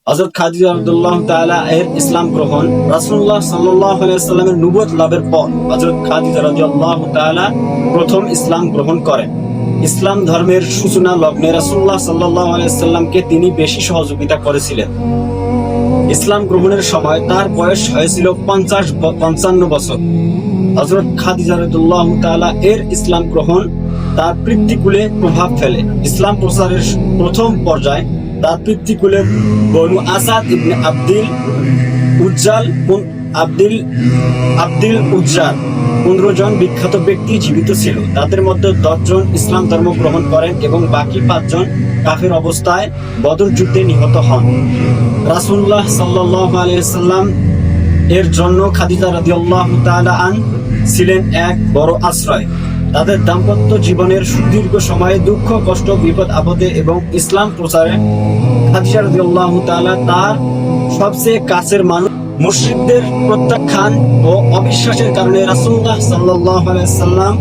হযরত খাদিজা রাদিয়াল্লাহু তাআলা এর ইসলাম গ্রহণ, রাসূলুল্লাহ সাল্লাল্লাহু আলাইহি ওয়াসাল্লামের নবুয়ত লাভের পর হযরত খাদিজা রাদিয়াল্লাহু তাআলা প্রথম ইসলাম গ্রহণ করেন। ইসলাম ধর্মের সূচনা লগ্নে রাসূলুল্লাহ সাল্লাল্লাহু আলাইহি ওয়াসাল্লামকে তিনি বেশি সহযোগিতা করেছিলেন। ইসলাম গ্রহণের সময় তার বয়স হয়েছিল 55 বছর। হযরত খাদিজা রাদিয়াল্লাহু তাআলা এর ইসলাম গ্রহণ তার পিতৃকুলে প্রভাব ফেলে। ইসলাম প্রচারের প্রথম পর্যায়ে তার পিতৃকুলে বনু আসাদ ইবনে আব্দিল উজ্জাল 15 জন বিখ্যাত ব্যক্তি জীবিত ছিল। তাদের মধ্যে 10 জন ইসলাম ধর্ম গ্রহণ করেন এবং বাকি 5 জন কাফের অবস্থায় বদর যুদ্ধে নিহত হন। রাসূলুল্লাহ সাল্লাল্লাহু আলাইহি ওয়াসাল্লাম এর জন্য খাদিজা রাদিয়াল্লাহু তাআলা ছিলেন এক বড় আশ্রয়। তাদের দাম্পত্য জীবনের সুদীর্ঘ সময়ে দুঃখ, কষ্ট, বিপদ আপদে এবং ইসলাম প্রচারে খাদিজা রাদিয়াল্লাহু তাআলা তার সবচেয়ে কাছের মানুষ। মুশরিকদের প্রত্যাখ্যান ও অবিশ্বাসের কারণে রাসূলুল্লাহ সাল্লাল্লাহু আলাইহি ওয়াসাল্লাম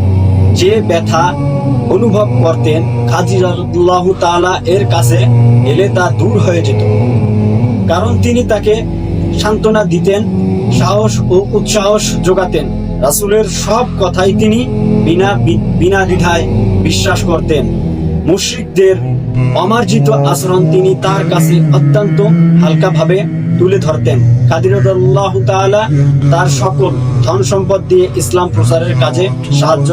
যে ব্যথা অনুভব করতেন, খাদিজা রাদিয়াল্লাহু তাআলা এর কাছে এলে তা দূর হয়ে যেত। কারণ তিনি তাকে সান্ত্বনা দিতেন, সাহস ও উৎসাহ যোগাতেন। রাসূলের সব কথাই তিনি বিনা দ্বিধায় বিশ্বাস করতেন। মুশরিকদের অমার্জিত আচরণ তিনি তার কাছে অত্যন্ত হালকাভাবে তুলে ধরতেন। খাদিজা রাদিয়াল্লাহু তাআলা তার সকল ধন সম্পদ দিয়ে ইসলাম প্রচারের কাজে সাহায্য